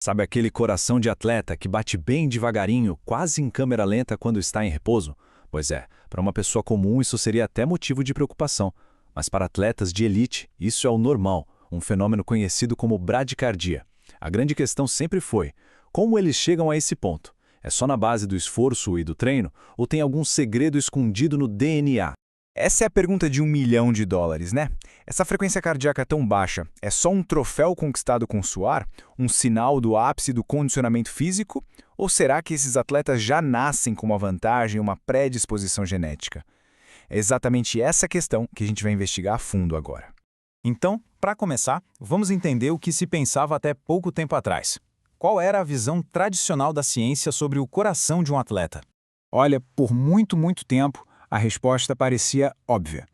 Sabe aquele coração de atleta que bate bem devagarinho, quase em câmera lenta quando está em repouso? Pois é, para uma pessoa comum isso seria até motivo de preocupação. Mas para atletas de elite, isso é o normal, um fenômeno conhecido como bradicardia. A grande questão sempre foi: como eles chegam a esse ponto? É só na base do esforço e do treino, ou tem algum segredo escondido no DNA? Essa é a pergunta de US$ 1 milhão, né? Essa frequência cardíaca tão baixa é só um troféu conquistado com suor? Um sinal do ápice do condicionamento físico? Ou será que esses atletas já nascem com uma vantagem, uma predisposição genética? É exatamente essa questão que a gente vai investigar a fundo agora. Então, para começar, vamos entender o que se pensava até pouco tempo atrás. Qual era a visão tradicional da ciência sobre o coração de um atleta? Olha, por muito tempo, a resposta parecia óbvia.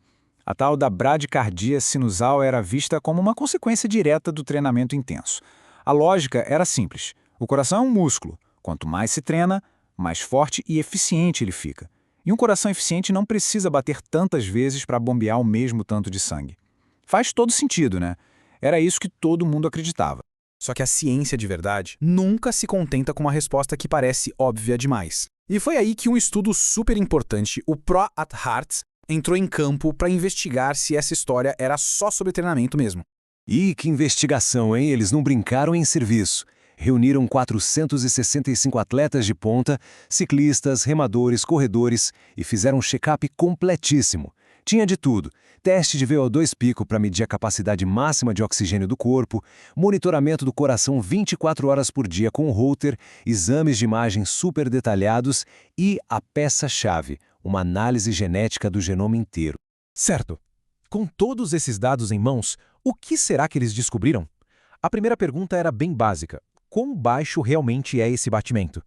A tal da bradicardia sinusal era vista como uma consequência direta do treinamento intenso. A lógica era simples. O coração é um músculo. Quanto mais se treina, mais forte e eficiente ele fica. E um coração eficiente não precisa bater tantas vezes para bombear o mesmo tanto de sangue. Faz todo sentido, né? Era isso que todo mundo acreditava. Só que a ciência de verdade nunca se contenta com uma resposta que parece óbvia demais. E foi aí que um estudo super importante, o Pro at Heart, entrou em campo para investigar se essa história era só sobre treinamento mesmo. E que investigação, hein? Eles não brincaram em serviço. Reuniram 465 atletas de ponta, ciclistas, remadores, corredores e fizeram um check-up completíssimo. Tinha de tudo: teste de VO2 pico para medir a capacidade máxima de oxigênio do corpo, monitoramento do coração 24 horas por dia com o Holter, exames de imagem super detalhados e a peça-chave, uma análise genética do genoma inteiro. Certo. Com todos esses dados em mãos, o que será que eles descobriram? A primeira pergunta era bem básica: quão baixo realmente é esse batimento?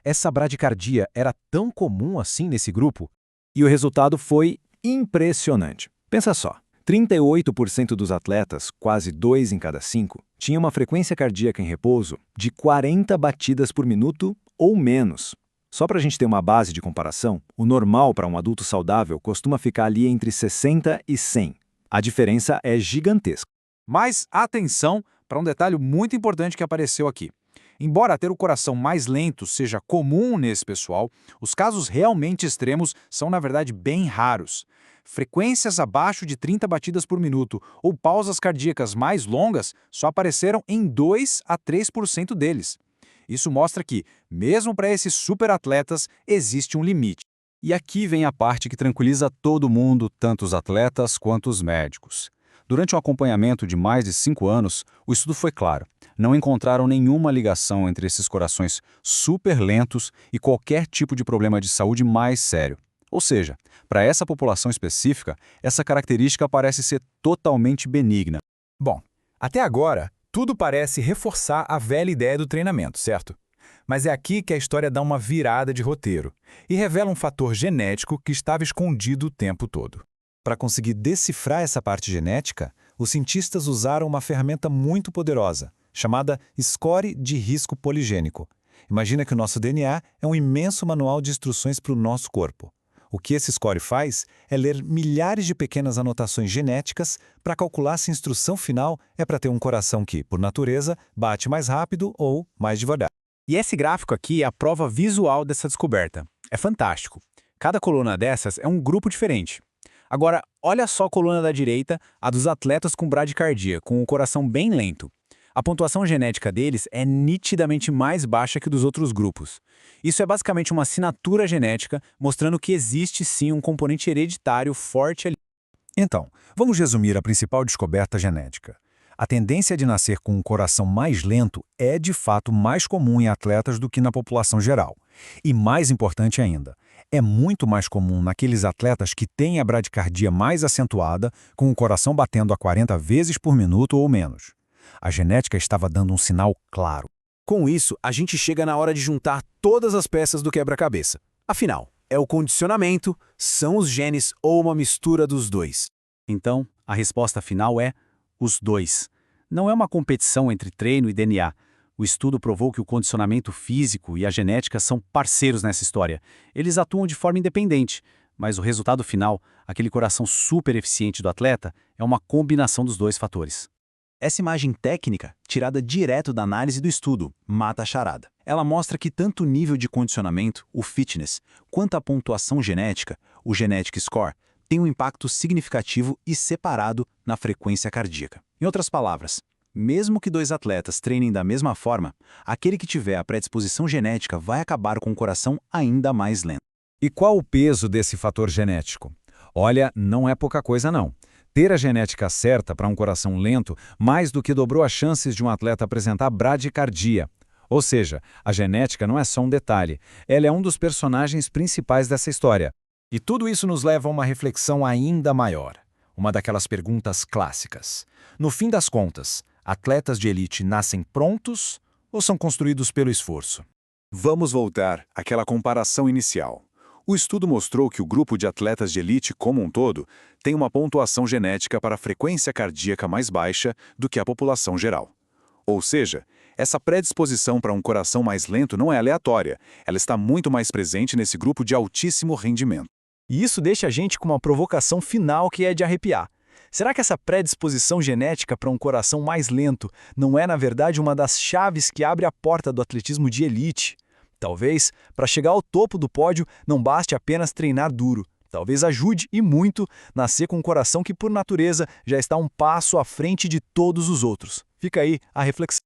Essa bradicardia era tão comum assim nesse grupo? E o resultado foi impressionante. Pensa só, 38% dos atletas, quase 2 em cada 5, tinham uma frequência cardíaca em repouso de 40 batidas por minuto ou menos. Só para a gente ter uma base de comparação, o normal para um adulto saudável costuma ficar ali entre 60 e 100. A diferença é gigantesca. Mas atenção para um detalhe muito importante que apareceu aqui. Embora ter o coração mais lento seja comum nesse pessoal, os casos realmente extremos são, na verdade, bem raros. Frequências abaixo de 30 batidas por minuto ou pausas cardíacas mais longas só apareceram em 2 a 3% deles. Isso mostra que, mesmo para esses superatletas, existe um limite. E aqui vem a parte que tranquiliza todo mundo, tanto os atletas quanto os médicos. Durante um acompanhamento de mais de 5 anos, o estudo foi claro: não encontraram nenhuma ligação entre esses corações super lentos e qualquer tipo de problema de saúde mais sério. Ou seja, para essa população específica, essa característica parece ser totalmente benigna. Bom, até agora, tudo parece reforçar a velha ideia do treinamento, certo? Mas é aqui que a história dá uma virada de roteiro e revela um fator genético que estava escondido o tempo todo. Para conseguir decifrar essa parte genética, os cientistas usaram uma ferramenta muito poderosa, chamada score de risco poligênico. Imagina que o nosso DNA é um imenso manual de instruções para o nosso corpo. O que esse score faz é ler milhares de pequenas anotações genéticas para calcular se a instrução final é para ter um coração que, por natureza, bate mais rápido ou mais devagar. E esse gráfico aqui é a prova visual dessa descoberta. É fantástico. Cada coluna dessas é um grupo diferente. Agora, olha só a coluna da direita, a dos atletas com bradicardia, com o coração bem lento. A pontuação genética deles é nitidamente mais baixa que dos outros grupos. Isso é basicamente uma assinatura genética, mostrando que existe sim um componente hereditário forte ali. Então, vamos resumir a principal descoberta genética. A tendência de nascer com um coração mais lento é de fato mais comum em atletas do que na população geral. E mais importante ainda, é muito mais comum naqueles atletas que têm a bradicardia mais acentuada, com o coração batendo a 40 vezes por minuto ou menos. A genética estava dando um sinal claro. Com isso, a gente chega na hora de juntar todas as peças do quebra-cabeça. Afinal, é o condicionamento, são os genes ou uma mistura dos dois? Então, a resposta final é os dois. Não é uma competição entre treino e DNA. O estudo provou que o condicionamento físico e a genética são parceiros nessa história. Eles atuam de forma independente, mas o resultado final, aquele coração super eficiente do atleta, é uma combinação dos dois fatores. Essa imagem técnica, tirada direto da análise do estudo, mata a charada. Ela mostra que tanto o nível de condicionamento, o fitness, quanto a pontuação genética, o Genetic Score, tem um impacto significativo e separado na frequência cardíaca. Em outras palavras, mesmo que dois atletas treinem da mesma forma, aquele que tiver a predisposição genética vai acabar com o coração ainda mais lento. E qual o peso desse fator genético? Olha, não é pouca coisa não. Ter a genética certa para um coração lento mais do que dobrou as chances de um atleta apresentar bradicardia. Ou seja, a genética não é só um detalhe, ela é um dos personagens principais dessa história. E tudo isso nos leva a uma reflexão ainda maior. Uma daquelas perguntas clássicas. No fim das contas, atletas de elite nascem prontos ou são construídos pelo esforço? Vamos voltar àquela comparação inicial. O estudo mostrou que o grupo de atletas de elite como um todo tem uma pontuação genética para a frequência cardíaca mais baixa do que a população geral. Ou seja, essa predisposição para um coração mais lento não é aleatória, ela está muito mais presente nesse grupo de altíssimo rendimento. E isso deixa a gente com uma provocação final que é de arrepiar. Será que essa predisposição genética para um coração mais lento não é, na verdade, uma das chaves que abre a porta do atletismo de elite? Talvez, para chegar ao topo do pódio, não baste apenas treinar duro. Talvez ajude, e muito, nascer com um coração que, por natureza, já está um passo à frente de todos os outros. Fica aí a reflexão.